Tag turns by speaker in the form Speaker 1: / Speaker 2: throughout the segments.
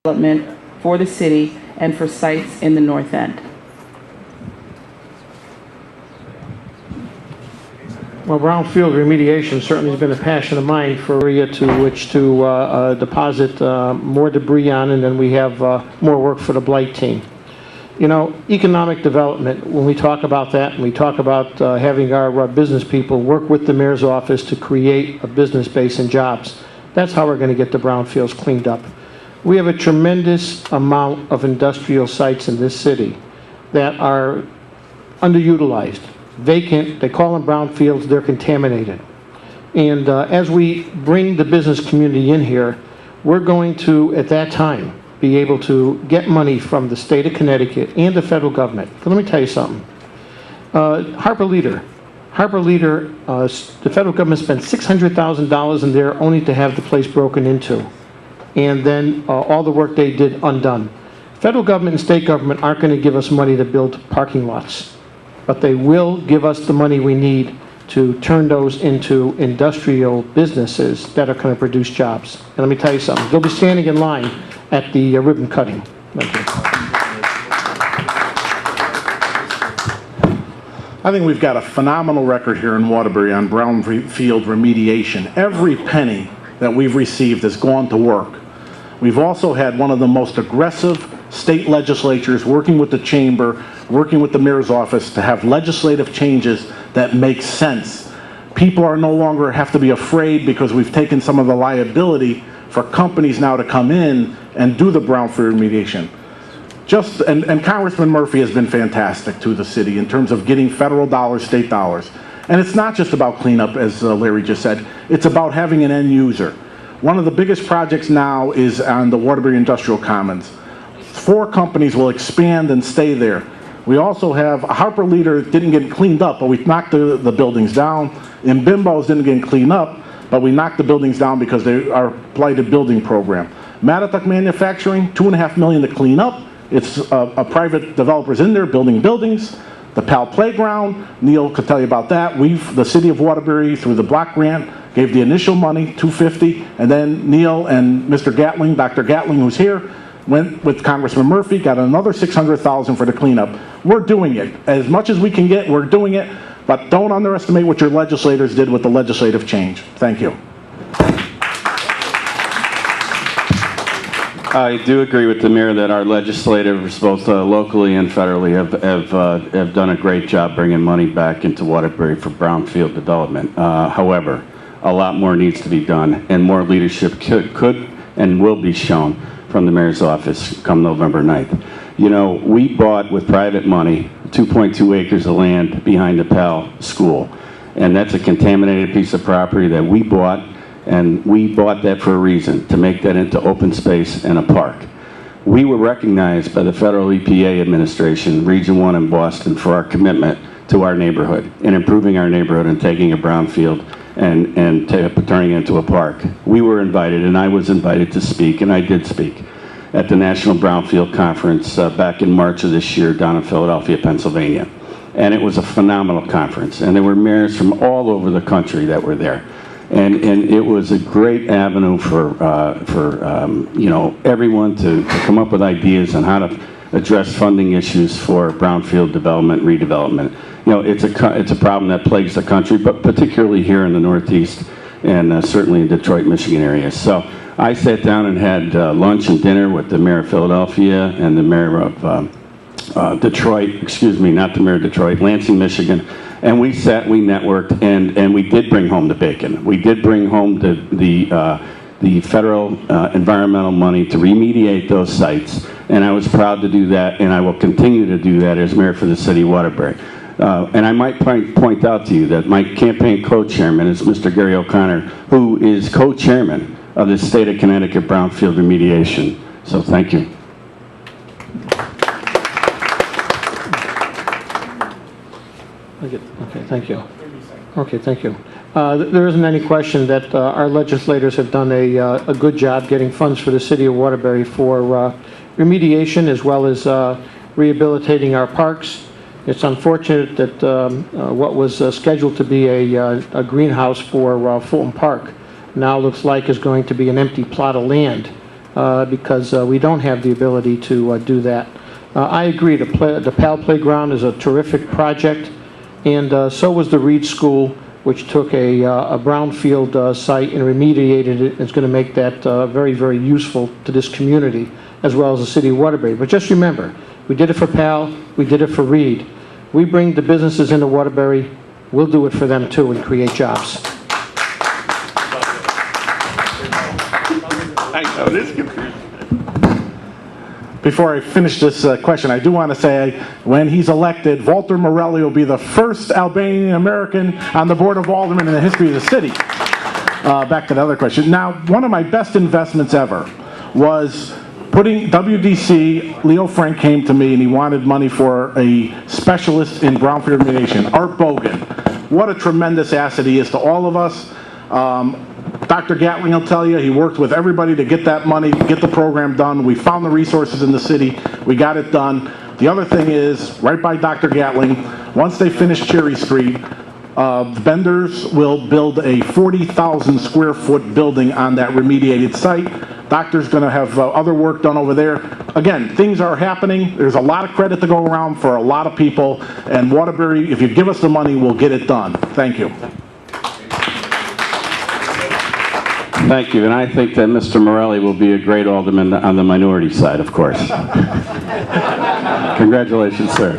Speaker 1: development for the city and for sites in the North End.
Speaker 2: Well, brownfield remediation certainly has been a passion of mine for area to which to deposit more debris on, and then we have more work for the blight team. You know, economic development, when we talk about that, and we talk about having our business people work with the mayor's office to create a business base and jobs, that's how we're going to get the brownfields cleaned up. We have a tremendous amount of industrial sites in this city that are underutilized, vacant. They call them brownfields, they're contaminated. And as we bring the business community in here, we're going to, at that time, be able to get money from the state of Connecticut and the federal government. But let me tell you something. Harper Leader, the federal government spent $600,000 in there only to have the place broken into. And then all the work they did undone. Federal government and state government aren't going to give us money to build parking lots, but they will give us the money we need to turn those into industrial businesses that are going to produce jobs. And let me tell you something, they'll be standing in line at the ribbon cutting. Thank you.
Speaker 3: I think we've got a phenomenal record here in Waterbury on brownfield remediation. Every penny that we've received has gone to work. We've also had one of the most aggressive state legislatures working with the chamber, working with the mayor's office to have legislative changes that make sense. People are no longer have to be afraid because we've taken some of the liability for companies now to come in and do the brownfield remediation. And Congressman Murphy has been fantastic to the city in terms of getting federal dollars, state dollars. And it's not just about cleanup, as Larry just said, it's about having an end user. One of the biggest projects now is on the Waterbury Industrial Commons. 4 companies will expand and stay there. We also have Harper Leader didn't get cleaned up, but we knocked the buildings down. And Bimbo's didn't get cleaned up, but we knocked the buildings down because they are blighted building program. Matatuck Manufacturing, $2.5 million to clean up. It's a private developers in there building buildings. The Pal Playground, Neil could tell you about that. The city of Waterbury, through the block grant, gave the initial money, $250, and then Neil and Mr. Gatling, Dr. Gatling, who's here, went with Congressman Murphy, got another $600,000 for the cleanup. We're doing it. As much as we can get, we're doing it, but don't underestimate what your legislators did with the legislative change. Thank you.
Speaker 4: I do agree with the mayor that our legislators, both locally and federally, have done a great job bringing money back into Waterbury for brownfield development. However, a lot more needs to be done, and more leadership could and will be shown from the mayor's office come November 9th. You know, we bought with private money 2.2 acres of land behind the Pal School, and that's a contaminated piece of property that we bought. And we bought that for a reason, to make that into open space and a park. We were recognized by the federal EPA administration, Region 1 in Boston, for our commitment to our neighborhood and improving our neighborhood and taking a brownfield and turning it into a park. We were invited, and I was invited to speak, and I did speak at the National Brownfield Conference back in March of this year down in Philadelphia, Pennsylvania. And it was a phenomenal conference, and there were mayors from all over the country that were there. And it was a great avenue for you know, everyone to come up with ideas on how to address funding issues for brownfield development, redevelopment. You know, it's a problem that plagues the country, but particularly here in the Northeast and certainly in Detroit, Michigan area. So I sat down and had lunch and dinner with the mayor of Philadelphia and the mayor of Detroit, excuse me, not the mayor of Detroit, Lansing, Michigan. And we sat, we networked, and we did bring home the bacon. We did bring home the federal environmental money to remediate those sites, and I was proud to do that, and I will continue to do that as mayor for the city of Waterbury. And I might point out to you that my campaign co-chairman is Mr. Gary O'Connor, who is co-chairman of the state of Connecticut brownfield remediation. So thank you.
Speaker 2: Okay, thank you. Okay, thank you. There isn't any question that our legislators have done a good job getting funds for the city of Waterbury for remediation as well as rehabilitating our parks. It's unfortunate that what was scheduled to be a greenhouse for Fulton Park now looks like is going to be an empty plot of land because we don't have the ability to do that. I agree, the PAL Playground is a terrific project, and so was the Reed School, which took a brownfield site and remediated it. It's going to make that very, very useful to this community, as well as the city of Waterbury. But just remember, we did it for PAL, we did it for Reed. We bring the businesses into Waterbury, we'll do it for them too and create jobs.
Speaker 3: Before I finish this question, I do want to say, when he's elected, Walter Morelli will be the first Albanian American on the Board of Aldermen in the history of the city. Back to the other question. Now, one of my best investments ever was putting WDC. Leo Frank came to me and he wanted money for a specialist in brownfield remediation, Art Bogan. What a tremendous asset he is to all of us. Dr. Gatling will tell you, he worked with everybody to get that money, get the program done. We found the resources in the city. We got it done. The other thing is, right by Dr. Gatling, once they finish Cherry Street, the vendors will build a 40,000 square foot building on that remediated site. Doctor's going to have other work done over there. Again, things are happening. There's a lot of credit to go around for a lot of people. And Waterbury, if you give us the money, we'll get it done. Thank you.
Speaker 4: Thank you, and I think that Mr. Morelli will be a great alderman on the minority side, of course. Congratulations, sir.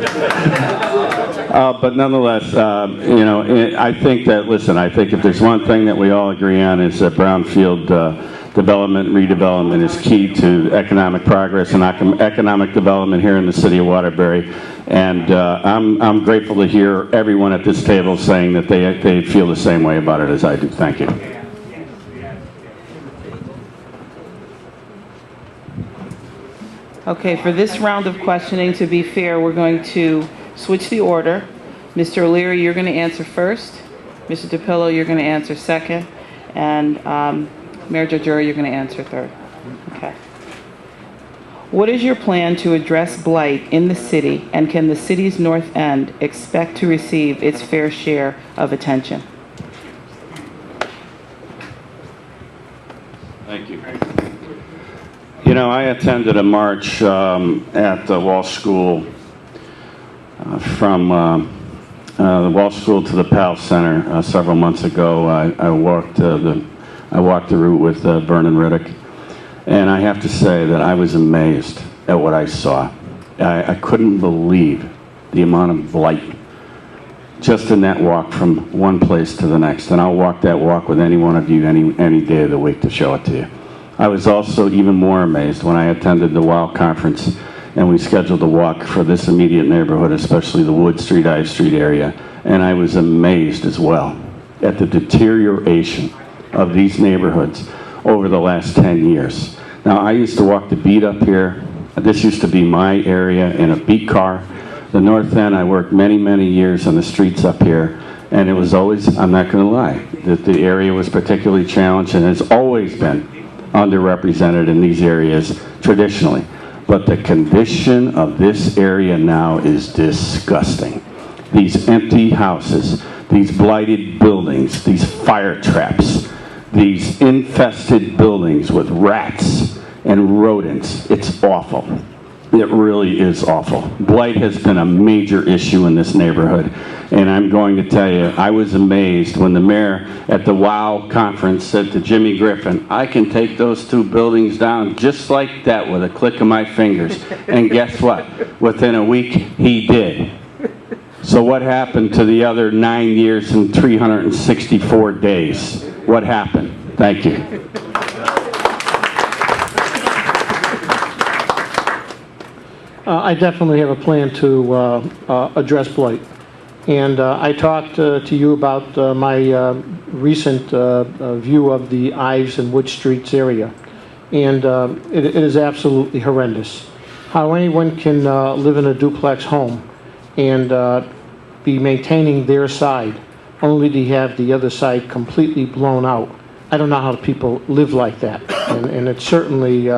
Speaker 4: But nonetheless, you know, I think that, listen, I think if there's one thing that we all agree on is that brownfield development and redevelopment is key to economic progress and economic development here in the city of Waterbury. And I'm grateful to hear everyone at this table saying that they feel the same way about it as I do. Thank you.
Speaker 1: Okay, for this round of questioning, to be fair, we're going to switch the order. Mr. O'Leary, you're going to answer first. Mr. DePillo, you're going to answer second. And Mayor Jarjura, you're going to answer third. Okay. What is your plan to address blight in the city, and can the city's north end expect to receive its fair share of attention?
Speaker 4: Thank you. You know, I attended a march at the Walsh School from the Walsh School to the PAL Center several months ago. I walked the route with Vernon Riddick, and I have to say that I was amazed at what I saw. I couldn't believe the amount of blight just in that walk from one place to the next. And I'll walk that walk with any one of you any day of the week to show it to you. I was also even more amazed when I attended the WOW conference and we scheduled a walk for this immediate neighborhood, especially the Wood Street, Ive Street area. And I was amazed as well at the deterioration of these neighborhoods over the last 10 years. Now, I used to walk the beat up here. This used to be my area in a beat car. The north end, I worked many, many years on the streets up here. And it was always, I'm not going to lie, that the area was particularly challenged and has always been underrepresented in these areas traditionally. But the condition of this area now is disgusting. These empty houses, these blighted buildings, these fire traps, these infested buildings with rats and rodents. It's awful. It really is awful. Blight has been a major issue in this neighborhood. And I'm going to tell you, I was amazed when the mayor at the WOW conference said to Jimmy Griffin, I can take those two buildings down just like that with a click of my fingers. And guess what? Within a week, he did. So what happened to the other 9 years and 364 days? What happened? Thank you.
Speaker 2: I definitely have a plan to address blight. And I talked to you about my recent view of the Ives and Wood Streets area. And it is absolutely horrendous. How anyone can live in a duplex home and be maintaining their side only to have the other side completely blown out. I don't know how people live like that. And it certainly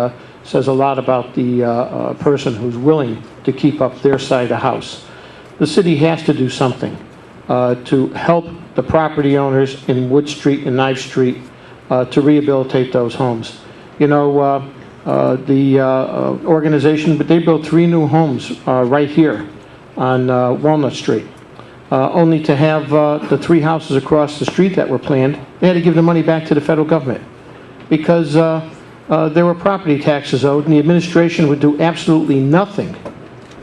Speaker 2: says a lot about the person who's willing to keep up their side of the house. The city has to do something to help the property owners in Wood Street and Ive Street to rehabilitate those homes. You know, organization, but they built 3 new homes right here on Walnut Street. Only to have the 3 houses across the street that were planned, they had to give the money back to the federal government because there were property taxes owed, and the administration would do absolutely nothing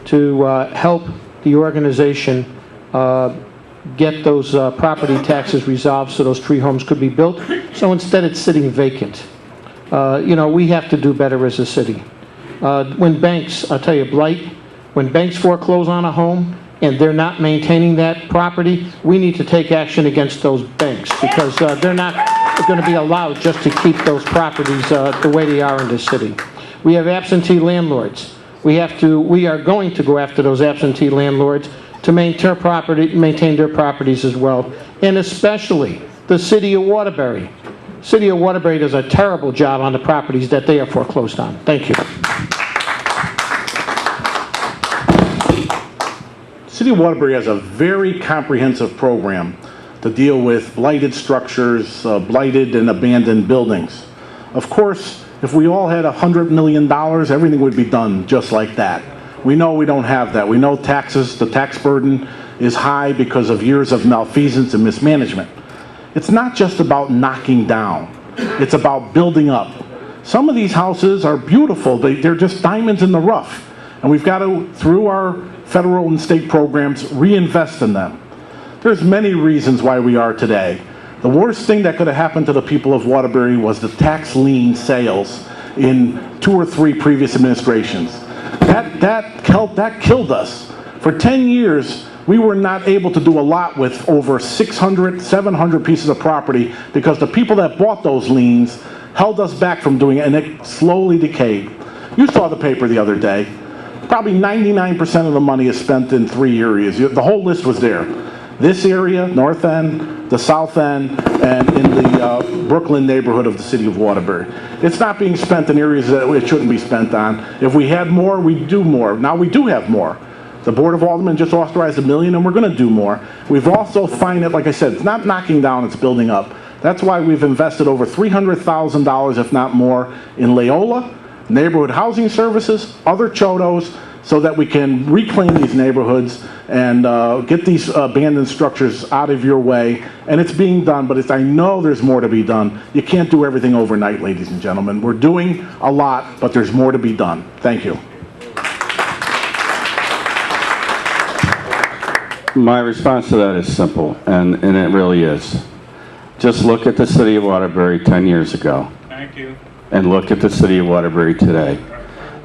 Speaker 2: to help the organization get those property taxes resolved so those 3 homes could be built. So instead it's sitting vacant. We have to do better as a city. When banks, I'll tell you, blight, when banks foreclose on a home and they're not maintaining that property, we need to take action against those banks because they're not going to be allowed just to keep those properties the way they are in this city. We have absentee landlords. We are going to go after those absentee landlords to maintain their properties as well, and especially the city of Waterbury. City of Waterbury does a terrible job on the properties that they are foreclosed on. Thank you.
Speaker 3: City of Waterbury has a very comprehensive program to deal with blighted structures, blighted and abandoned buildings. Of course, if we all had $100 million, everything would be done just like that. We know we don't have that. We know the tax burden is high because of years of malfeasance and mismanagement. It's not just about knocking down. It's about building up. Some of these houses are beautiful. They're just diamonds in the rough. And we've got to, through our federal and state programs, reinvest in them. There's many reasons why we are today. The worst thing that could have happened to the people of Waterbury was the tax lien sales in 2 or 3 previous administrations. That killed us. For 10 years, we were not able to do a lot with over 600, 700 pieces of property because the people that bought those liens held us back from doing it, and it slowly decayed. You saw the paper the other day. Probably 99% of the money is spent in 3 areas. The whole list was there. This area, North End, the South End, and in the Brooklyn neighborhood of the city of Waterbury. It's not being spent in areas that it shouldn't be spent on. If we had more, we'd do more. Now we do have more. The Board of Aldermen just authorized $1 million, and we're going to do more. We've also found it, like I said, it's not knocking down, it's building up. That's why we've invested over $300,000, if not more, in Leola, neighborhood housing services, other chodos, so that we can reclaim these neighborhoods and get these abandoned structures out of your way. And it's being done, but I know there's more to be done. You can't do everything overnight, ladies and gentlemen. We're doing a lot, but there's more to be done. Thank you.
Speaker 4: My response to that is simple, and it really is. Just look at the city of Waterbury 10 years ago.
Speaker 5: Thank you.
Speaker 4: And look at the city of Waterbury today.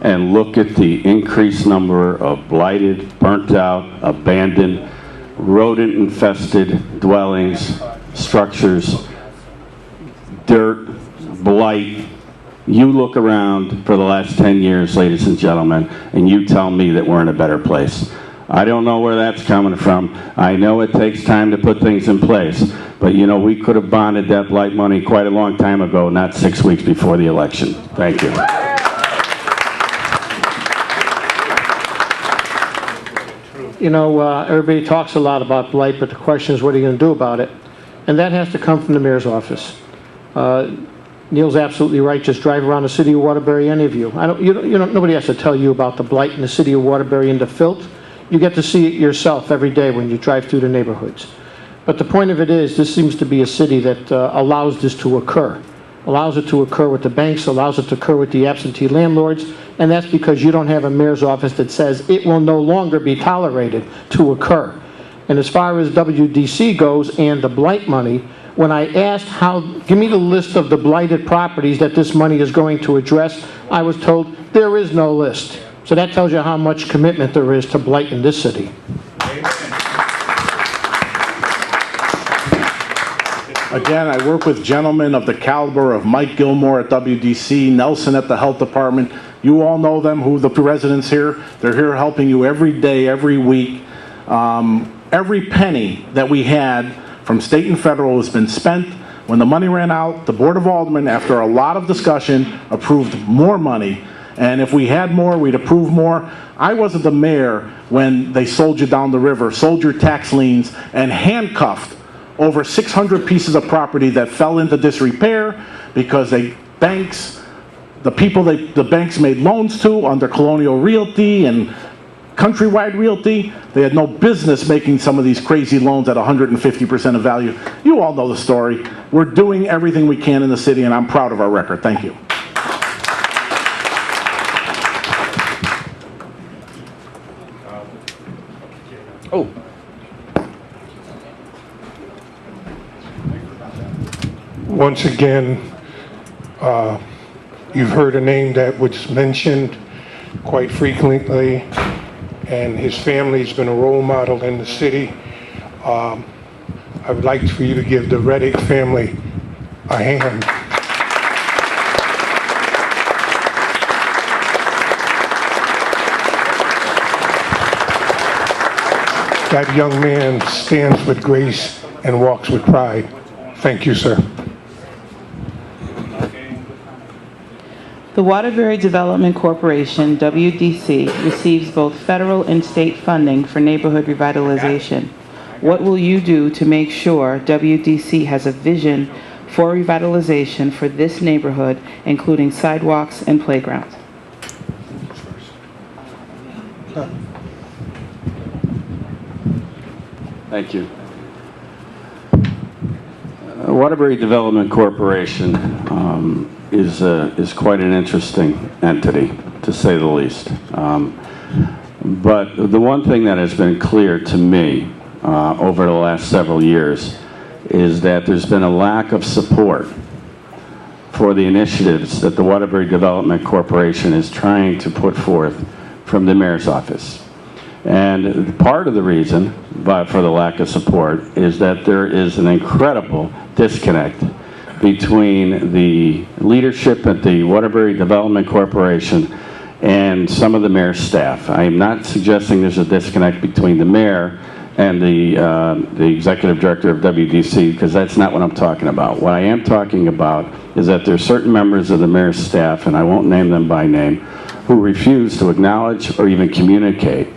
Speaker 4: And look at the increased number of blighted, burnt out, abandoned, rodent-infested dwellings, structures, dirt, blight. You look around for the last 10 years, ladies and gentlemen, and you tell me that we're in a better place. I don't know where that's coming from. I know it takes time to put things in place, but you know, we could have bonded that blight money quite a long time ago, not 6 weeks before the election. Thank you.
Speaker 2: You know, everybody talks a lot about blight, but the question is, what are you going to do about it? And that has to come from the mayor's office. Neil's absolutely right. Just drive around the city of Waterbury, any of you. Nobody has to tell you about the blight in the city of Waterbury and the filth. You get to see it yourself every day when you drive through the neighborhoods. But the point of it is, this seems to be a city that allows this to occur. Allows it to occur with the banks, allows it to occur with the absentee landlords, and that's because you don't have a mayor's office that says it will no longer be tolerated to occur. And as far as WDC goes and the blight money, when I asked give me the list of the blighted properties that this money is going to address, I was told there is no list. So that tells you how much commitment there is to blight in this city.
Speaker 3: Again, I work with gentlemen of the caliber of Mike Gilmore at WDC, Nelson at the Health Department. You all know them, the residents here. They're here helping you every day, every week. Every penny that we had from state and federal has been spent. When the money ran out, the Board of Aldermen, after a lot of discussion, approved more money. And if we had more, we'd approve more. I wasn't the mayor when they sold you down the river, sold your tax liens, and handcuffed over 600 pieces of property that fell into disrepair because banks the people the banks made loans to under Colonial Realty and Countrywide Realty, they had no business making some of these crazy loans at 150% of value. You all know the story. We're doing everything we can in the city, and I'm proud of our record. Thank you.
Speaker 2: Oh.
Speaker 5: Once again, you've heard a name that was mentioned quite frequently, and his family's been a role model in the city. I would like for you to give the Reddick family a hand. That young man stands with grace and walks with pride. Thank you, sir.
Speaker 1: The Waterbury Development Corporation, WDC, receives both federal and state funding for neighborhood revitalization. What will you do to make sure WDC has a vision for revitalization for this neighborhood, including sidewalks and playgrounds?
Speaker 4: Thank you. Waterbury Development Corporation is quite an interesting entity, to say the least. But the one thing that has been clear to me over the last several years is that there's been a lack of support for the initiatives that the Waterbury Development Corporation is trying to put forth from the mayor's office. And part of the reason for the lack of support is that there is an incredible disconnect between the leadership at the Waterbury Development Corporation and some of the mayor's staff. I am not suggesting there's a disconnect between the mayor and the executive director of WDC, because that's not what I'm talking about. What I am talking about is that there are certain members of the mayor's staff, and I won't name them by name, who refuse to acknowledge or even communicate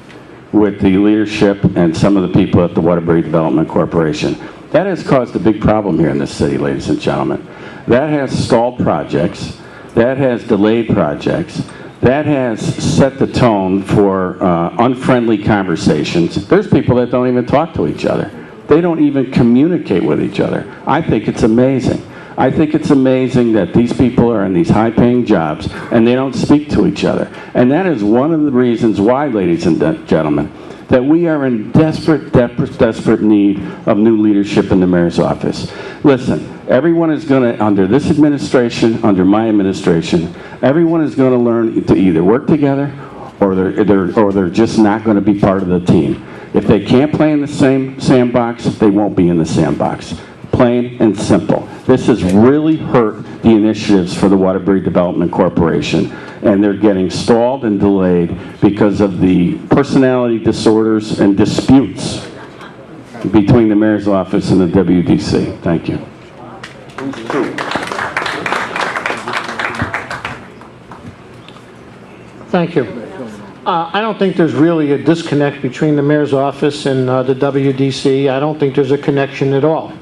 Speaker 4: with the leadership and some of the people at the Waterbury Development Corporation. That has caused a big problem here in this city, ladies and gentlemen. That has stalled projects. That has delayed projects. That has set the tone for unfriendly conversations. There's people that don't even talk to each other. They don't even communicate with each other. I think it's amazing. I think it's amazing that these people are in these high-paying jobs and they don't speak to each other. And that is one of the reasons why, ladies and gentlemen, that we are in desperate need of new leadership in the mayor's office. Listen, everyone is going to, under this administration, under my administration, everyone is going to learn to either work together or they're just not going to be part of the team. If they can't play in the same sandbox, they won't be in the sandbox. Plain and simple. This has really hurt the initiatives for the Waterbury Development Corporation, and they're getting stalled and delayed because of the personality disorders and disputes between the mayor's office and the WDC. Thank you.
Speaker 2: Thank you. I don't think there's really a disconnect between the mayor's office and the WDC. I don't think there's a connection at all.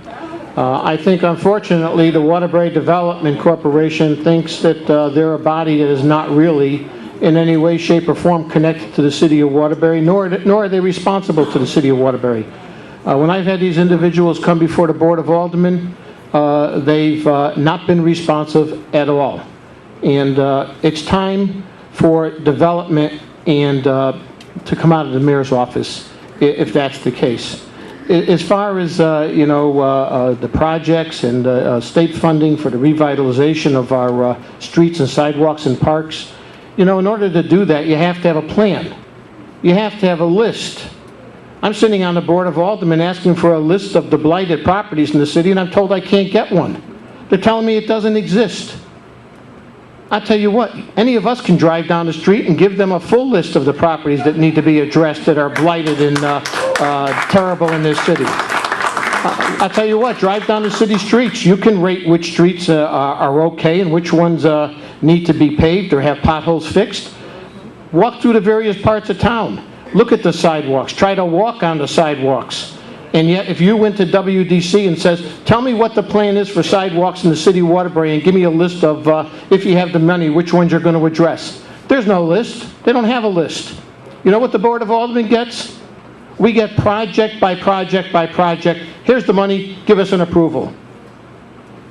Speaker 2: I think, unfortunately, the Waterbury Development Corporation thinks that they're a body that is not really in any way, shape, or form connected to the city of Waterbury, nor are they responsible to the city of Waterbury. When I've had these individuals come before the Board of Aldermen, they've not been responsive at all. And it's time for development and to come out of the mayor's office, if that's the case. As far as the projects and state funding for the revitalization of our streets and sidewalks and parks, in order to do that, you have to have a plan. You have to have a list. I'm sitting on the Board of Aldermen asking for a list of the blighted properties in the city, and I'm told I can't get one. They're telling me it doesn't exist. I tell you what, any of us can drive down the street and give them a full list of the properties that need to be addressed, that are blighted and terrible in this city. I tell you what, drive down the city streets. You can rate which streets are okay and which ones need to be paved or have potholes fixed. Walk through the various parts of town. Look at the sidewalks. Try to walk on the sidewalks. And yet, if you went to WDC and says, tell me what the plan is for sidewalks in the city of Waterbury and give me a list of, if you have the money, which ones you're going to address. There's no list. They don't have a list. You know what the Board of Aldermen gets? We get project by project by project. Here's the money, give us an approval.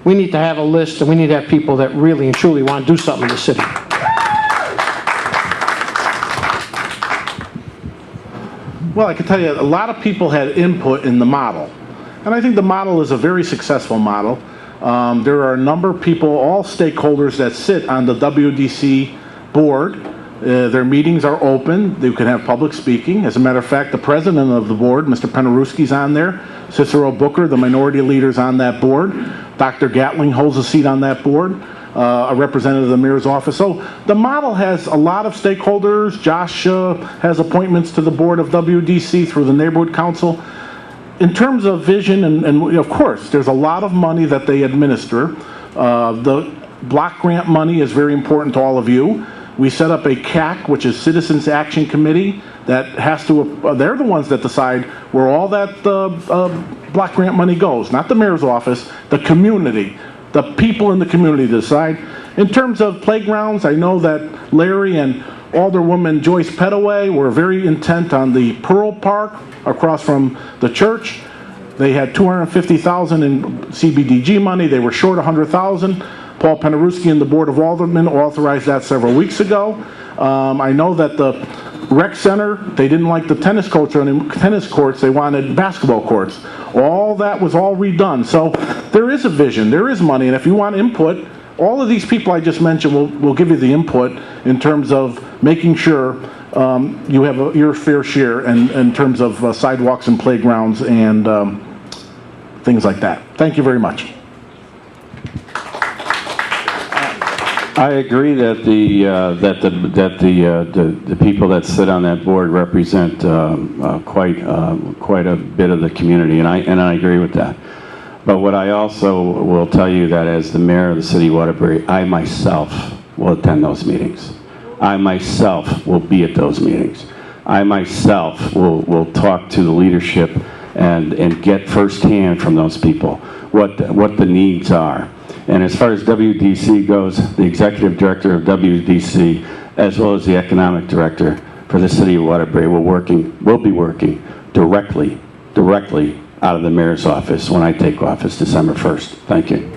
Speaker 2: We need to have a list, and we need to have people that really and truly want to do something in the city.
Speaker 3: Well, I can tell you, a lot of people had input in the model. And I think the model is a very successful model. There are a number of people, all stakeholders that sit on the WDC board. Their meetings are open. They can have public speaking. As a matter of fact, the president of the board, Mr. Penarewski's on there. Cicero Booker, the minority leader's on that board. Dr. Gatling holds a seat on that board. A representative of the mayor's office. So the model has a lot of stakeholders. Josh has appointments to the board of WDC through the neighborhood council. In terms of vision, and of course, there's a lot of money that they administer. The block grant money is very important to all of you. We set up a CAC, which is Citizens Action Committee, that has to, they're the ones that decide where all that block grant money goes. Not the mayor's office, the community. The people in the community decide. In terms of playgrounds, I know that Larry and Alderwoman Joyce Pettaway were very intent on the Pearl Park across from the church. They had $250,000 in CBDG money. They were short $100,000. Paul Penarewski and the Board of Aldermen authorized that several weeks ago. I know that the rec center, they didn't like the tennis courts, they wanted basketball courts. All that was all redone. So there is a vision, there is money, and if you want input, all of these people I just mentioned will give you the input in terms of making sure you have your fair share in terms of sidewalks and playgrounds and things like that. Thank you very much.
Speaker 4: I agree that the people that sit on that board represent quite a bit of the community, and I agree with that. But what I also will tell you that as the mayor of the city of Waterbury, I myself will attend those meetings. I myself will be at those meetings. I myself will talk to the leadership and get firsthand from those people what the needs are. And as far as WDC goes, the executive director of WDC, as well as the economic director for the city of Waterbury, will be working directly out of the mayor's office when I take office December 1st. Thank you.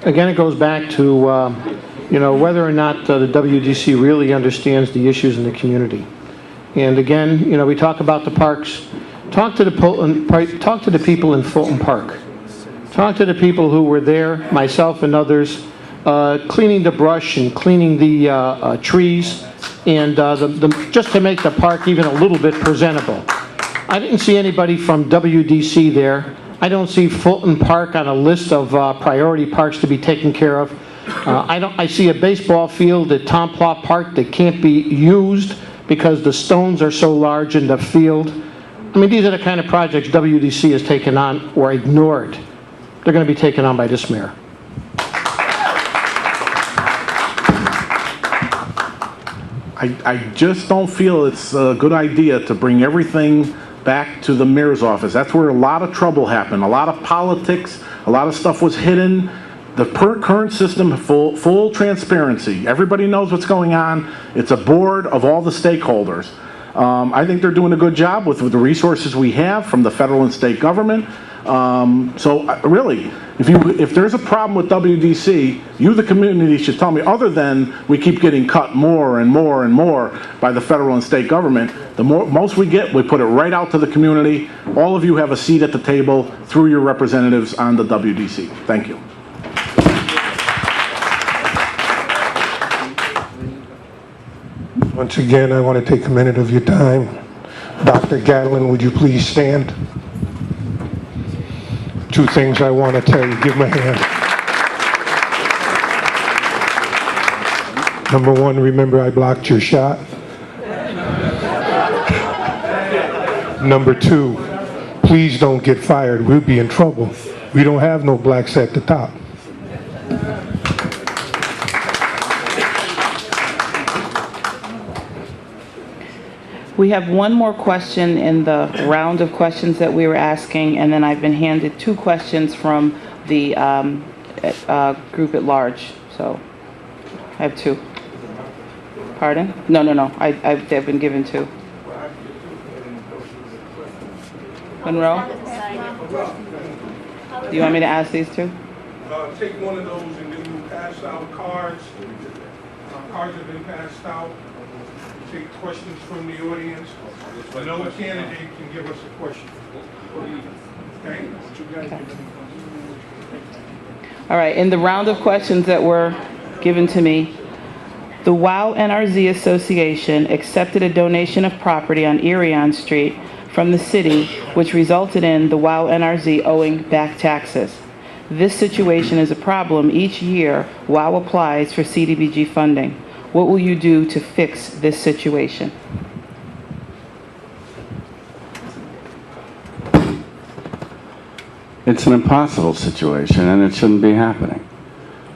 Speaker 2: Again, it goes back to whether or not the WDC really understands the issues in the community. And again, we talk about the parks. Talk to the people in Fulton Park. Talk to the people who were there, myself and others, cleaning the brush and cleaning the trees, and just to make the park even a little bit presentable. I didn't see anybody from WDC there. I don't see Fulton Park on a list of priority parks to be taken care of. I see a baseball field at Tom Plow Park that can't be used because the stones are so large in the field. I mean, these are the kind of projects WDC has taken on or ignored. They're going to be taken on by this mayor.
Speaker 3: I just don't feel it's a good idea to bring everything back to the mayor's office. That's where a lot of trouble happened. A lot of politics, a lot of stuff was hidden. The current system, full transparency. Everybody knows what's going on. It's a board of all the stakeholders. I think they're doing a good job with the resources we have from the federal and state government. So really, if there's a problem with WDC, you, the community, should tell me, other than we keep getting cut more and more and more by the federal and state government. The most we get, we put it right out to the community. All of you have a seat at the table through your representatives on the WDC. Thank you.
Speaker 5: Once again, I want to take a minute of your time. Dr. Gatlin, would you please stand? Two things I want to tell you. Give him a hand. Number one, remember I blocked your shot. Number two, please don't get fired. We'll be in trouble. We don't have no blacks at the top.
Speaker 1: We have one more question in the round of questions that we were asking, and then I've been handed 2 questions from the group at large. So I have 2. Pardon? No. I've been given 2. Monroe? Do you want me to ask these 2?
Speaker 5: Take one of those and then you pass out cards. Cards have been passed out. Take questions from the audience. No candidate can give us a question. Okay?
Speaker 1: All right, in the round of questions that were given to me, the WOW NRZ Association accepted a donation of property on Irion Street from the city, which resulted in the WOW NRZ owing back taxes. This situation is a problem. Each year, WOW applies for CDBG funding. What will you do to fix this situation?
Speaker 4: It's an impossible situation, and it shouldn't be happening.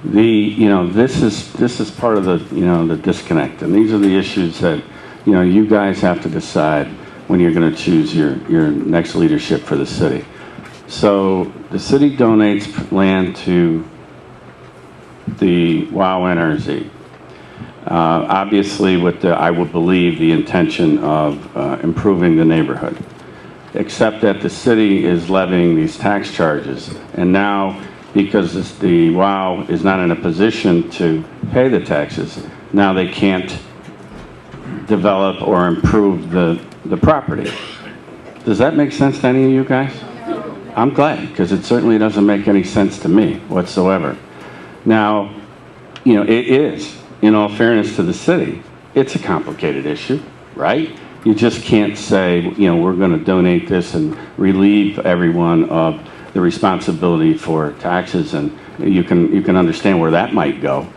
Speaker 4: This is part of the disconnect, and these are the issues that you guys have to decide when you're going to choose your next leadership for the city. So the city donates land to the WOW NRZ, obviously with I would believe the intention of improving the neighborhood. Except that the city is levying these tax charges, and now because the WOW is not in a position to pay the taxes, now they can't develop or improve the property. Does that make sense to any of you guys? I'm glad, because it certainly doesn't make any sense to me whatsoever. Now, it is, in all fairness to the city, it's a complicated issue, right? You just can't say, we're going to donate this and relieve everyone of the responsibility for taxes, and you can understand where that might go.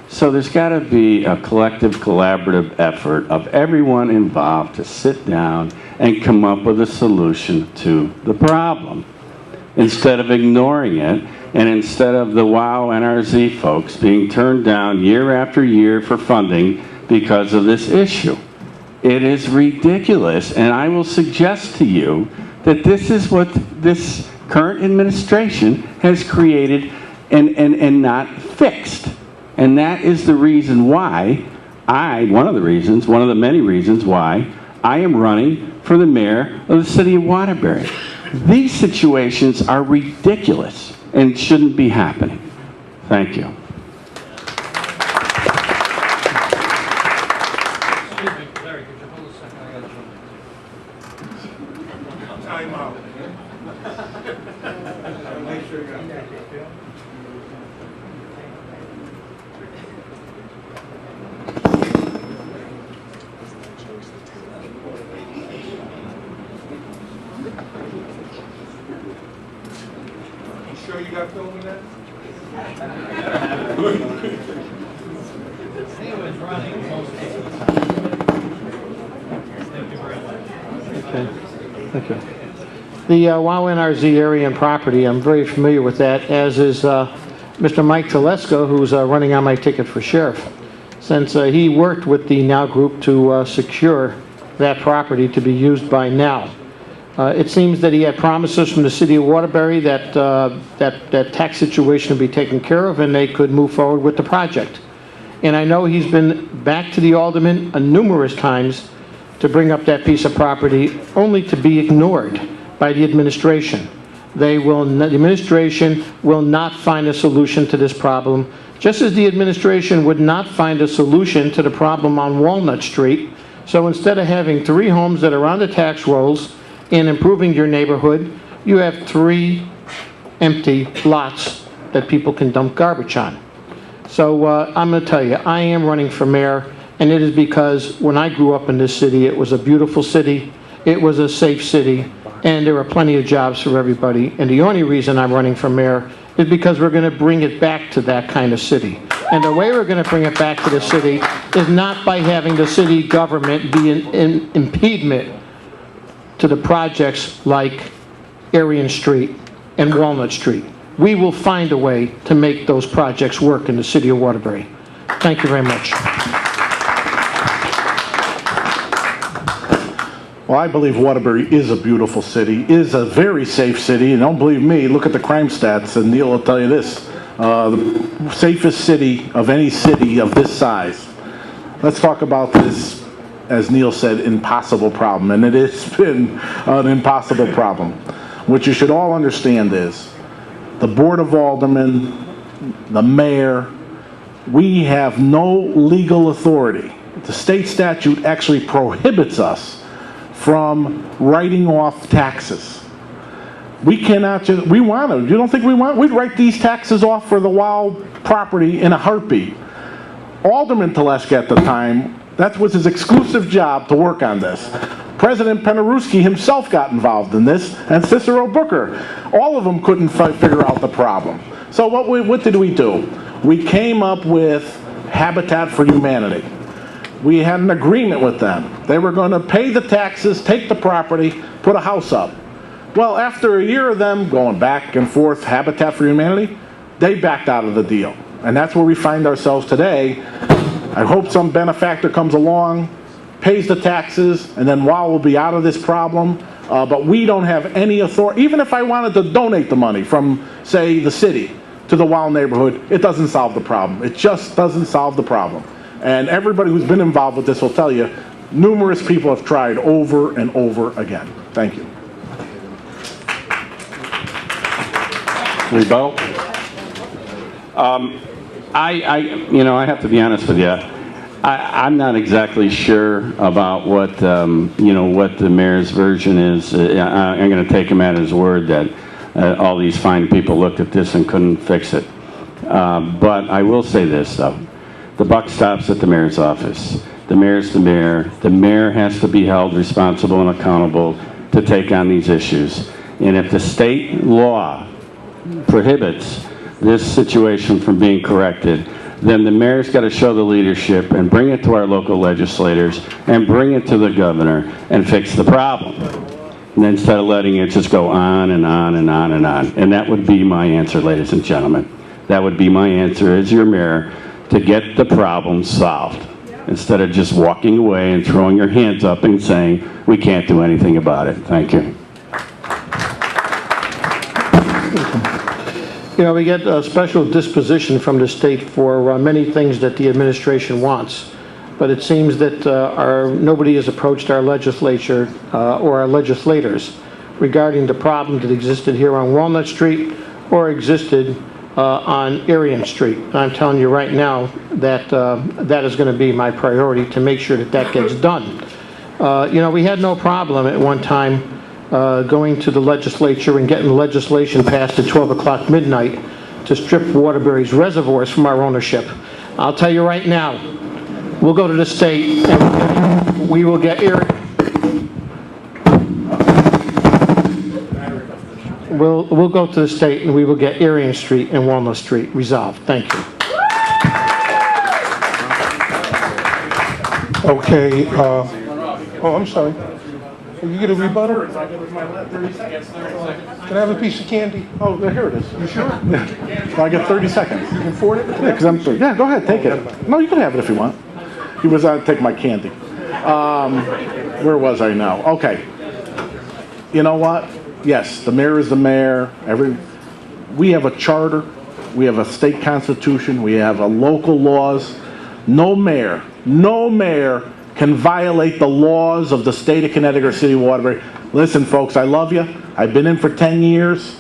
Speaker 4: So there's got to be a collective, collaborative effort of everyone involved to sit down and come up with a solution to the problem, instead of ignoring it, and instead of the WOW NRZ folks being turned down year after year for funding because of this issue. It is ridiculous, and I will suggest to you that this is what this current administration has created and not fixed. And that is the reason why one of the many reasons why I am running for the mayor of the city of Waterbury. These situations are ridiculous and shouldn't be happening. Thank you.
Speaker 5: Time out. You sure you got film in that?
Speaker 2: Okay, thank you. The WOW NRZ area and property, I'm very familiar with that, as is Mr. Mike Telesco, who's running on my ticket for sheriff, since he worked with the NOW group to secure that property to be used by NOW. It seems that he had promises from the city of Waterbury that that tax situation would be taken care of and they could move forward with the project. And I know he's been back to the alderman numerous times to bring up that piece of property, only to be ignored by the administration. The administration will not find a solution to this problem, just as the administration would not find a solution to the problem on Walnut Street. So instead of having 3 homes that are on the tax rolls and improving your neighborhood, you have 3 empty lots that people can dump garbage on. So I'm going to tell you, I am running for mayor, and it is because when I grew up in this city, it was a beautiful city, it was a safe city, and there were plenty of jobs for everybody. And the only reason I'm running for mayor is because we're going to bring it back to that kind of city. And the way we're going to bring it back to the city is not by having the city government be an impediment to the projects like Irion Street and Walnut Street. We will find a way to make those projects work in the city of Waterbury. Thank you very much.
Speaker 3: Well, I believe Waterbury is a beautiful city, is a very safe city, and don't believe me, look at the crime stats, and Neil will tell you this, the safest city of any city of this size. Let's talk about this, as Neil said, impossible problem, and it has been an impossible problem. What you should all understand is, the Board of Aldermen, the mayor, we have no legal authority. The state statute actually prohibits us from writing off taxes. We cannot just, we want to, you don't think we want, we'd write these taxes off for the wild property in a heartbeat. Alderman Teleski at the time, that was his exclusive job to work on this. President Penarewski himself got involved in this, and Cicero Booker. All of them couldn't figure out the problem. So what did we do? We came up with Habitat for Humanity. We had an agreement with them. They were going to pay the taxes, take the property, put a house up. Well, after a year of them going back and forth, Habitat for Humanity, they backed out of the deal. And that's where we find ourselves today. I hope some benefactor comes along, pays the taxes, and then we'll be out of this problem. But we don't have any authority. Even if I wanted to donate the money from, say, the city to the WOW neighborhood, it doesn't solve the problem. It just doesn't solve the problem. And everybody who's been involved with this will tell you, numerous people have tried over and over again. Thank you.
Speaker 4: Rebuttal. I have to be honest with you. I'm not exactly sure about what what the mayor's version is. I'm going to take him at his word that all these fine people looked at this and couldn't fix it. But I will say this though: the buck stops at the mayor's office. The mayor's the mayor. The mayor has to be held responsible and accountable to take on these issues. And if the state law prohibits this situation from being corrected, then the mayor's got to show the leadership and bring it to our local legislators and bring it to the governor and fix the problem. And instead of letting it just go on and on and on and on. And that would be my answer, ladies and gentlemen. That would be my answer as your mayor, to get the problem solved. Instead of just walking away and throwing your hands up and saying, we can't do anything about it. Thank you.
Speaker 2: You know, we get a special disposition from the state for many things that the administration wants. But it seems that nobody has approached our legislature or our legislators regarding the problem that existed here on Walnut Street or existed on Arian Street. And I'm telling you right now that that is going to be my priority, to make sure that that gets done. We had no problem at one time going to the legislature and getting legislation passed at 12 o'clock midnight to strip Waterbury's reservoirs from our ownership. I'll tell you right now, we'll go to the state and we will get we'll go to the state and we will get Arian Street and Walnut Street resolved. Thank you.
Speaker 5: Okay. Oh, I'm sorry. Will you get a rebuttal? Can I have a piece of candy?
Speaker 3: Oh, here it is. You sure? Yeah. Well, I get 30 seconds. You can afford it? Yeah, because I'm 30. Yeah, go ahead, take it. No, you can have it if you want. He was out to take my candy. Where was I now? Okay. You know what? Yes, the mayor is the mayor. We have a charter. We have a state constitution. We have local laws. No mayor can violate the laws of the state of Connecticut or City of Waterbury. Listen, folks, I love you. I've been in for 10 years.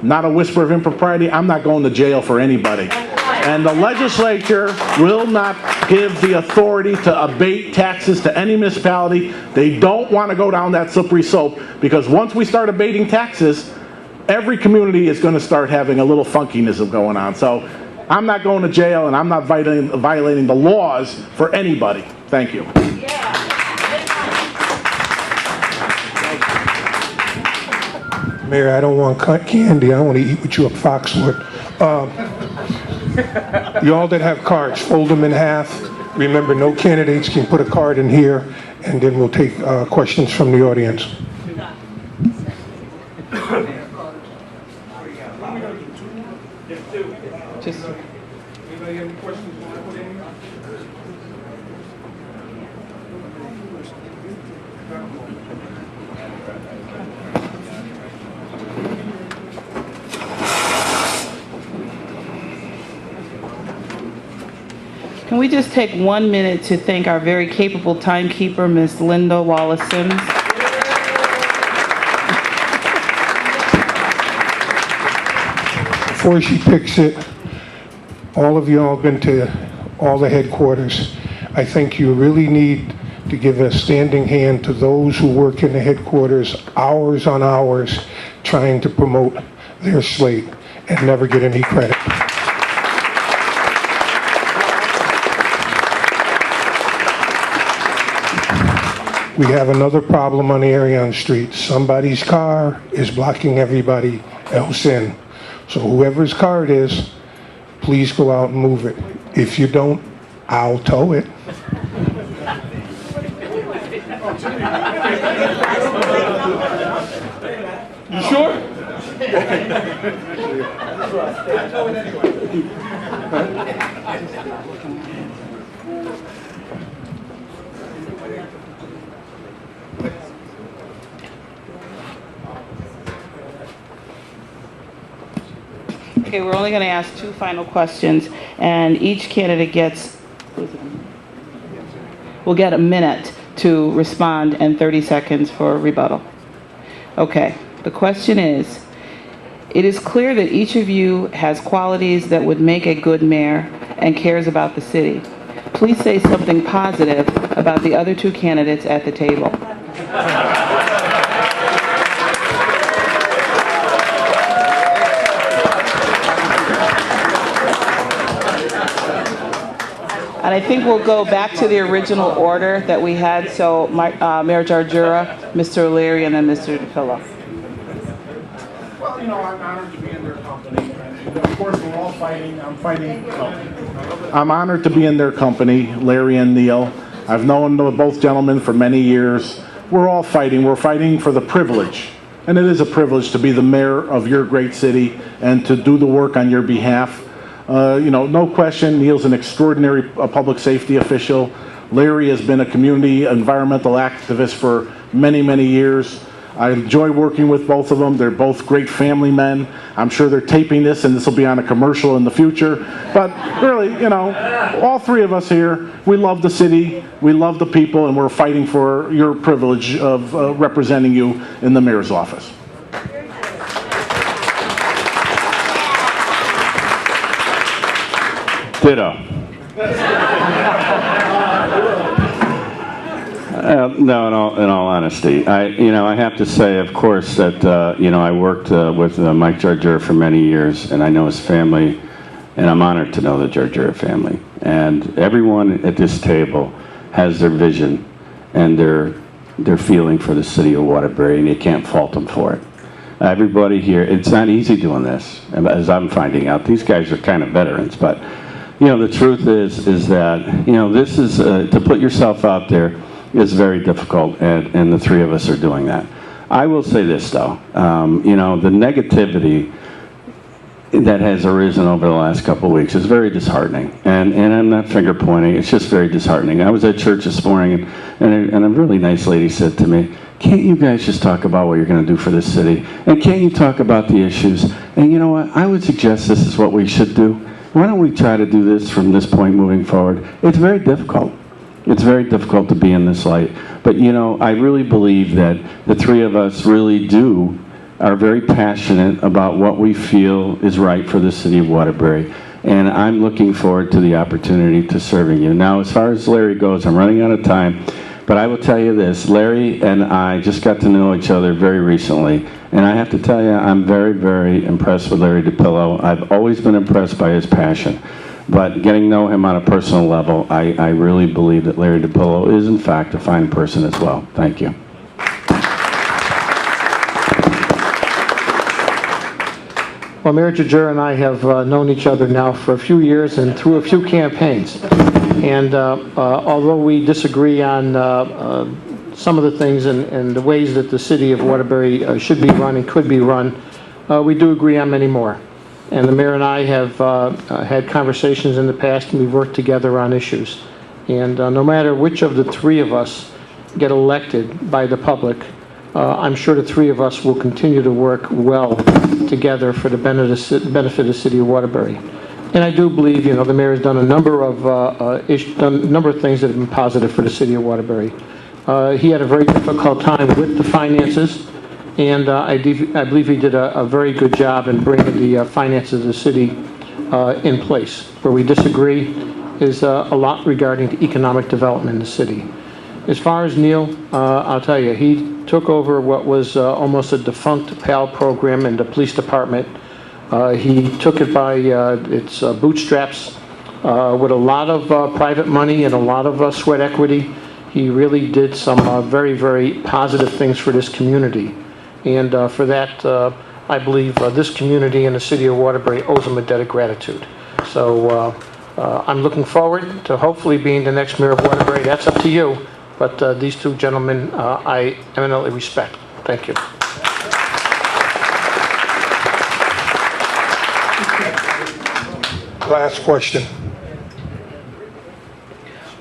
Speaker 3: Not a whisper of impropriety. I'm not going to jail for anybody. And the legislature will not give the authority to abate taxes to any municipality. They don't want to go down that slippery slope, because once we start abating taxes, every community is going to start having a little funkiness going on. So I'm not going to jail, and I'm not violating the laws for anybody. Thank you.
Speaker 5: Mayor, I don't want candy. I want to eat with you at Foxwood. You all that have cards, fold them in half. Remember, no candidates can put a card in here, and then we'll take questions from the audience.
Speaker 2: Anybody have any questions?
Speaker 1: Can we just take 1 minute to thank our very capable timekeeper, Ms. Linda Wallace-Sims?
Speaker 5: Before she picks it, all of you all have been to all the headquarters. I think you really need to give a standing hand to those who work in the headquarters hours on hours trying to promote their slate and never get any credit. We have another problem on Arion Street. Somebody's car is blocking everybody else in. So whoever's car it is, please go out and move it. If you don't, I'll tow it.
Speaker 2: You sure?
Speaker 1: Okay, we're only going to ask 2 final questions, and each candidate will get a minute to respond and 30 seconds for rebuttal. Okay, the question is, it is clear that each of you has qualities that would make a good mayor and cares about the city. Please say something positive about the other 2 candidates at the table. And I think we'll go back to the original order that we had. So Mayor Jarjura, Mr. O'Leary, and then Mr. DePillo.
Speaker 3: Well, you know, I'm honored to be in their company. And of course, we're all fighting. I'm honored to be in their company, Larry and Neil. I've known both gentlemen for many years. We're all fighting. We're fighting for the privilege. And it is a privilege to be the mayor of your great city and to do the work on your behalf. You know, no question, Neil's an extraordinary public safety official. Larry has been a community environmental activist for many, many years. I enjoy working with both of them. They're both great family men. I'm sure they're taping this and this will be on a commercial in the future. But really, you know, all 3 of us here, we love the city, we love the people, and we're fighting for your privilege of representing you in the mayor's office.
Speaker 4: Ditto. No, in all honesty, I have to say, of course, that I worked with Mike Jarjura for many years, and I know his family, and I'm honored to know the Jarjura family. And everyone at this table has their vision and their feeling for the city of Waterbury, and you can't fault them for it. Everybody here, it's not easy doing this, as I'm finding out. These guys are kind of veterans, but the truth is that this is to put yourself out there is very difficult, and the 3 of us are doing that. I will say this though, the negativity that has arisen over the last couple of weeks is very disheartening, and I'm not finger pointing. It's just very disheartening. I was at church this morning, and a really nice lady said to me, "Can't you guys just talk about what you're going to do for this city? And can't you talk about the issues?" And you know what? I would suggest this is what we should do. Why don't we try to do this from this point moving forward? It's very difficult. It's very difficult to be in this light. But I really believe that the 3 of us really are very passionate about what we feel is right for the city of Waterbury. And I'm looking forward to the opportunity to serving you. Now, as far as Larry goes, I'm running out of time. But I will tell you this, Larry and I just got to know each other very recently. And I have to tell you, I'm very, very impressed with Larry DePillo. I've always been impressed by his passion. But getting to know him on a personal level, I really believe that Larry DePillo is, in fact, a fine person as well. Thank you.
Speaker 2: Well, Mayor Jarjura and I have known each other now for a few years and through a few campaigns. And although we disagree on some of the things and the ways that the city of Waterbury should be run and could be run, we do agree on many more. And the mayor and I have had conversations in the past, and we've worked together on issues. And no matter which of the 3 of us get elected by the public, I'm sure the three of us will continue to work well together for the benefit of the city of Waterbury. And I do believe, the mayor has done a number of things that have been positive for the city of Waterbury. He had a very difficult time with the finances, and I believe he did a very good job in bringing the finances of the city in place. Where we disagree is a lot regarding the economic development in the city. As far as Neil, I'll tell you, he took over what was almost a defunct PAL program in the police department. He took it by its bootstraps with a lot of private money and a lot of sweat equity. He really did some very, very positive things for this community. And for that, I believe this community and the city of Waterbury owes him a debt of gratitude. So I'm looking forward to hopefully being the next mayor of Waterbury. That's up to you. But these two gentlemen I eminently respect. Thank you.
Speaker 5: Last question.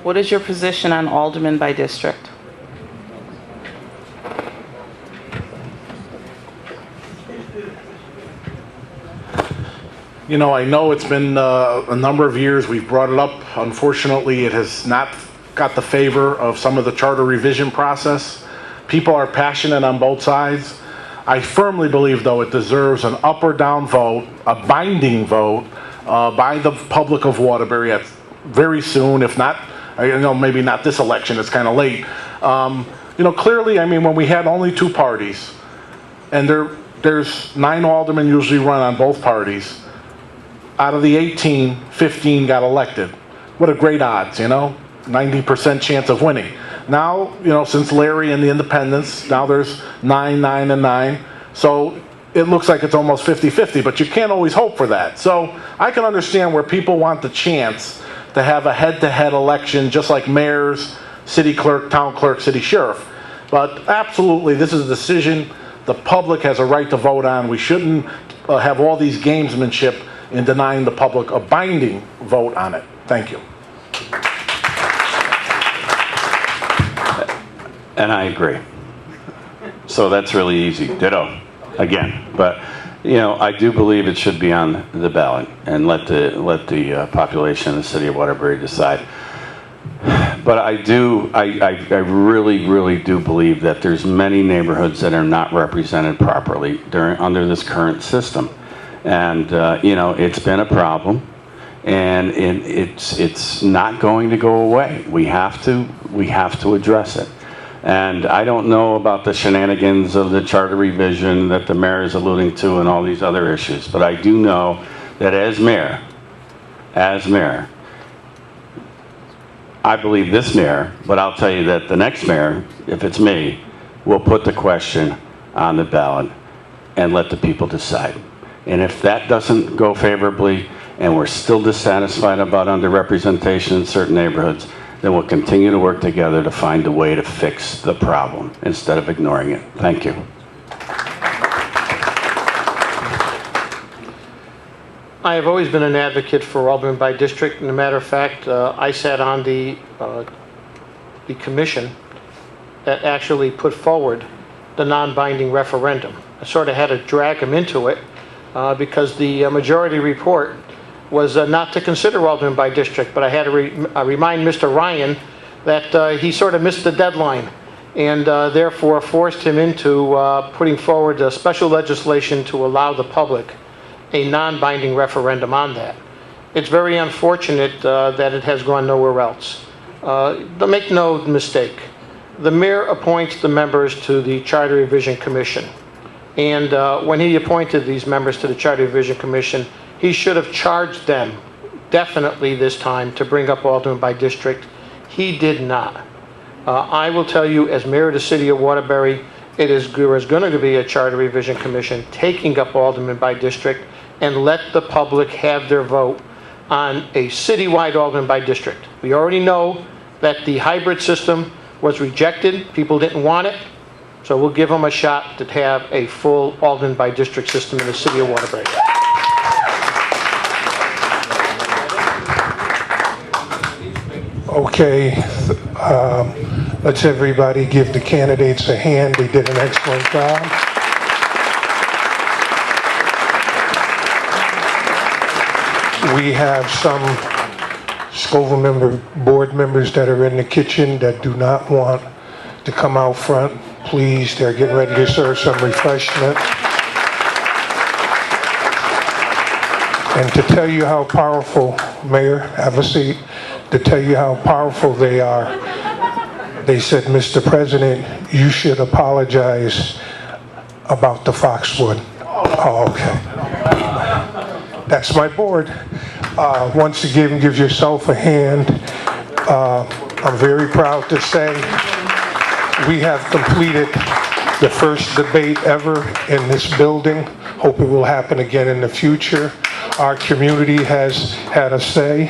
Speaker 1: What is your position on alderman by district?
Speaker 3: I know it's been a number of years we've brought it up. Unfortunately, it has not got the favor of some of the charter revision process. People are passionate on both sides. I firmly believe, though, it deserves an up or down vote, a binding vote by the public of Waterbury very soon, if not, maybe not this election, it's kind of late. Clearly, when we had only two parties, and there's 9 aldermen usually run on both parties, out of the 18, 15 got elected. What a great odds, 90% chance of winning. Now, since Larry and the independents, now there's 9, 9, and 9. So it looks like it's almost 50-50, but you can't always hope for that. So I can understand where people want the chance to have a head-to-head election, just like mayors, city clerk, town clerk, city sheriff. But absolutely, this is a decision the public has a right to vote on. We shouldn't have all these gamesmanship in denying the public a binding vote on it. Thank you.
Speaker 4: And I agree. So that's really easy. Ditto. Again. But, I do believe it should be on the ballot and let the population of the city of Waterbury decide. But I really, really do believe that there's many neighborhoods that are not represented properly under this current system. And, it's been a problem. And it's not going to go away. We have to address it. And I don't know about the shenanigans of the charter revision that the mayor is alluding to and all these other issues, but I do know that as mayor, I believe this mayor, but I'll tell you that the next mayor, if it's me, will put the question on the ballot and let the people decide. And if that doesn't go favorably and we're still dissatisfied about underrepresentation in certain neighborhoods, then we'll continue to work together to find a way to fix the problem instead of ignoring it. Thank you.
Speaker 2: I have always been an advocate for alderman by district. And as a matter of fact, I sat on the commission that actually put forward the non-binding referendum. I sort of had to drag them into it because the majority report was not to consider alderman by district, but I had to remind Mr. Ryan that he sort of missed the deadline and therefore forced him into putting forward a special legislation to allow the public a non-binding referendum on that. It's very unfortunate that it has gone nowhere else. Make no mistake, the mayor appoints the members to the Charter Revision Commission. And when he appointed these members to the Charter Revision Commission, he should have charged them, definitely this time, to bring up alderman by district. He did not. I will tell you, as mayor of the city of Waterbury, there is going to be a Charter Revision Commission taking up alderman by district, and let the public have their vote on a citywide alderman by district. We already know that the hybrid system was rejected. People didn't want it. So we'll give them a shot to have a full alderman by district system in the city of Waterbury.
Speaker 5: Okay, Let's everybody give the candidates a hand. They did an excellent job. We have some Scovill board members that are in the kitchen that do not want to come out front. Please, they're getting ready to serve some refreshment. And to tell you how powerful, Mayor, have a seat, to tell you how powerful they are, they said, Mr. President, you should apologize about the Foxwood. Oh, okay. That's my board. Once again, give yourself a hand. I'm very proud to say we have completed the first debate ever in this building. Hope it will happen again in the future. Our community has had a say.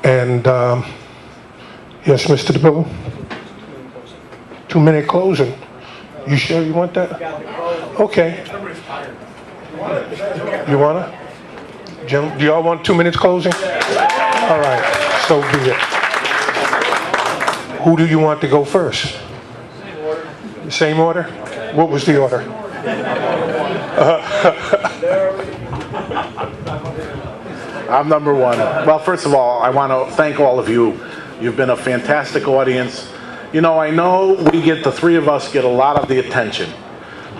Speaker 5: And yes, Mr. DePillo? 2-minute closing. You sure you want that? Okay. You wanna? Gentlemen, do y'all want 2 minutes closing? All right, so be it. Who do you want to go first? Same order? What was the order?
Speaker 3: I'm number one. Well, first of all, I want to thank all of you. You've been a fantastic audience. You know, I know the three of us get a lot of the attention.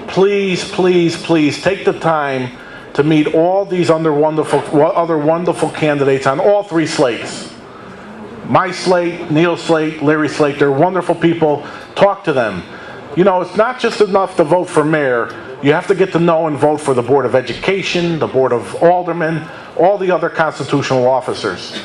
Speaker 3: Please, please, please take the time to meet all these other wonderful candidates on all three slates. My slate, Neil's slate, Larry's slate, they're wonderful people. Talk to them. You know, it's not just enough to vote for mayor. You have to get to know and vote for the Board of Education, the Board of Aldermen, all the other constitutional officers.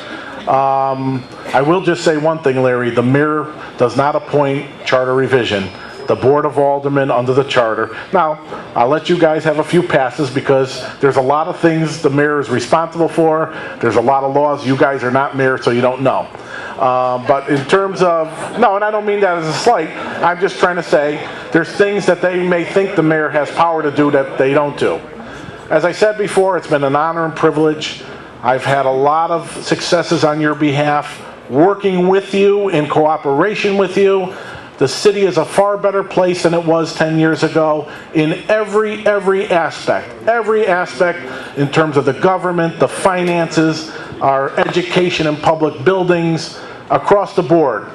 Speaker 3: I will just say one thing, Larry. The mayor does not appoint charter revision. The Board of Aldermen under the charter. Now, I'll let you guys have a few passes because there's a lot of things the mayor is responsible for. There's a lot of laws. You guys are not mayor, so you don't know. But in terms of, no, and I don't mean that as a slight. I'm just trying to say there's things that they may think the mayor has power to do that they don't do. As I said before, it's been an honor and privilege. I've had a lot of successes on your behalf, working with you, in cooperation with you. The city is a far better place than it was 10 years ago in every aspect in terms of the government, the finances, our education and public buildings, across the board.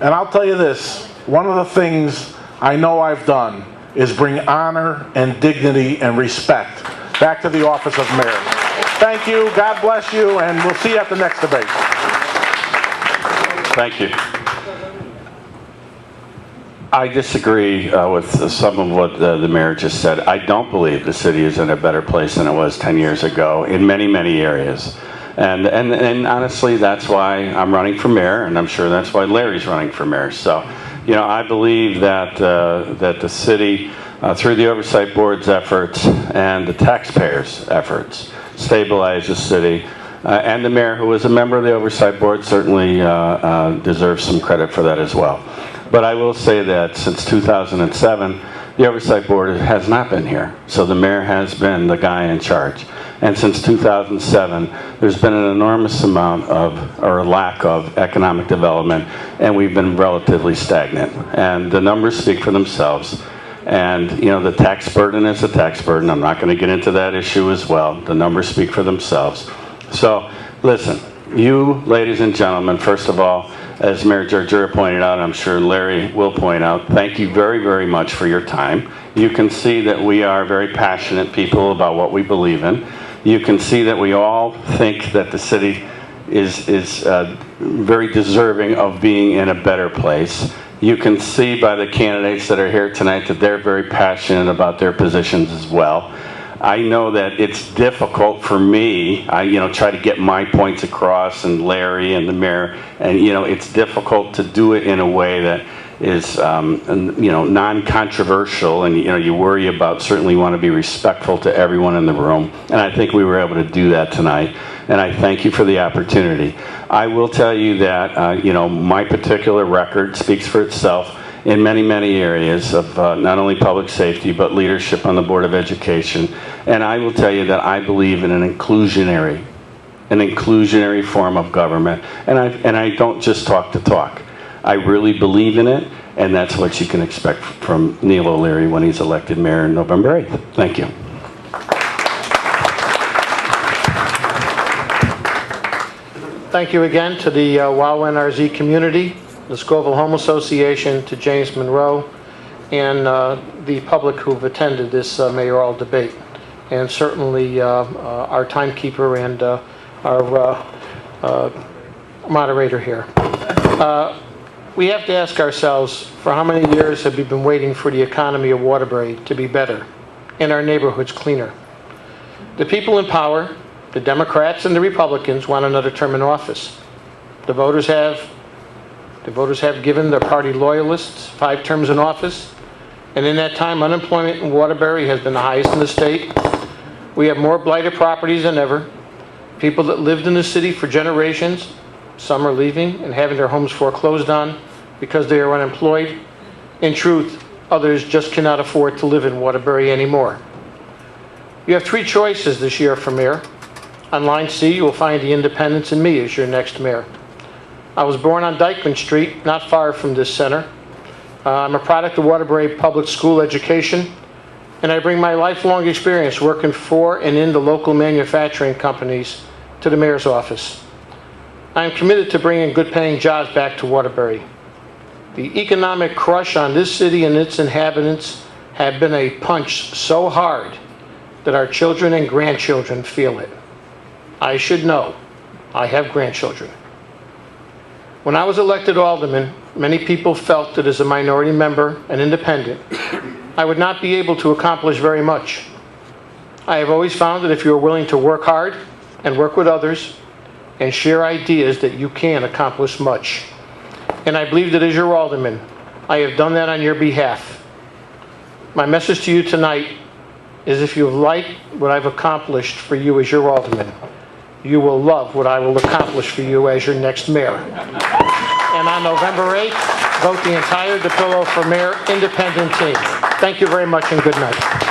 Speaker 3: And I'll tell you this, one of the things I know I've done is bring honor and dignity and respect back to the office of mayor. Thank you, God bless you, and we'll see you at the next debate.
Speaker 4: Thank you. I disagree with some of what the mayor just said. I don't believe the city is in a better place than it was 10 years ago in many, many areas. And honestly, that's why I'm running for mayor, and I'm sure that's why Larry's running for mayor. So, you know, I believe that that the city, through the Oversight Board's efforts and the taxpayers' efforts, stabilize the city. And the mayor, who was a member of the Oversight Board, certainly deserves some credit for that as well. But I will say that since 2007, the Oversight Board has not been here. So the mayor has been the guy in charge. And since 2007, there's been an enormous amount of, or lack of, economic development, and we've been relatively stagnant. And the numbers speak for themselves. And, you know, the tax burden is a tax burden. I'm not going to get into that issue as well. The numbers speak for themselves. So, listen, you, ladies and gentlemen, first of all, as Mayor Jarjura pointed out, I'm sure Larry will point out, thank you very, very much for your time. You can see that we are very passionate people about what we believe in. You can see that we all think that the city is very deserving of being in a better place. You can see by the candidates that are here tonight that they're very passionate about their positions as well. I know that it's difficult for me. I, try to get my points across, and Larry and the mayor, and it's difficult to do it in a way that is, non-controversial, and you worry about, certainly want to be respectful to everyone in the room, and I think we were able to do that tonight, and I thank you for the opportunity. I will tell you that, my particular record speaks for itself in many, many areas of not only public safety, but leadership on the Board of Education. And I will tell you that I believe in an inclusionary form of government. And I don't just talk the talk. I really believe in it, and that's what you can expect from Neil O'Leary when he's elected mayor on November 8th. Thank you.
Speaker 2: Thank you again to the YNRZ community, the Scovill Home Association, to James Monroe, and the public who've attended this mayoral debate, and certainly our timekeeper and our moderator here. We have to ask ourselves, for how many years have we been waiting for the economy of Waterbury to be better and our neighborhoods cleaner? The people in power, the Democrats and the Republicans, want another term in office. The voters have given their party loyalists 5 terms in office, and in that time, unemployment in Waterbury has been the highest in the state. We have more blighted properties than ever. People that lived in the city for generations, some are leaving and having their homes foreclosed on because they are unemployed. In truth, others just cannot afford to live in Waterbury anymore. You have 3 choices this year for mayor. On line C, you will find the Independents and me as your next mayor. I was born on Dyckman Street, not far from this center. I'm a product of Waterbury Public School education, and I bring my lifelong experience working for and in the local manufacturing companies to the mayor's office. I am committed to bringing good-paying jobs back to Waterbury. The economic crush on this city and its inhabitants have been a punch so hard that our children and grandchildren feel it. I should know. I have grandchildren. When I was elected alderman, many people felt that as a minority member and independent, I would not be able to accomplish very much. I have always found that if you are willing to work hard and work with others and share ideas, that you can accomplish much. And I believe that as your alderman, I have done that on your behalf. My message to you tonight is, if you like what I've accomplished for you as your alderman, you will love what I will accomplish for you as your next mayor. And on November 8th, vote the entire DePillo for Mayor independent team. Thank you very much and good night.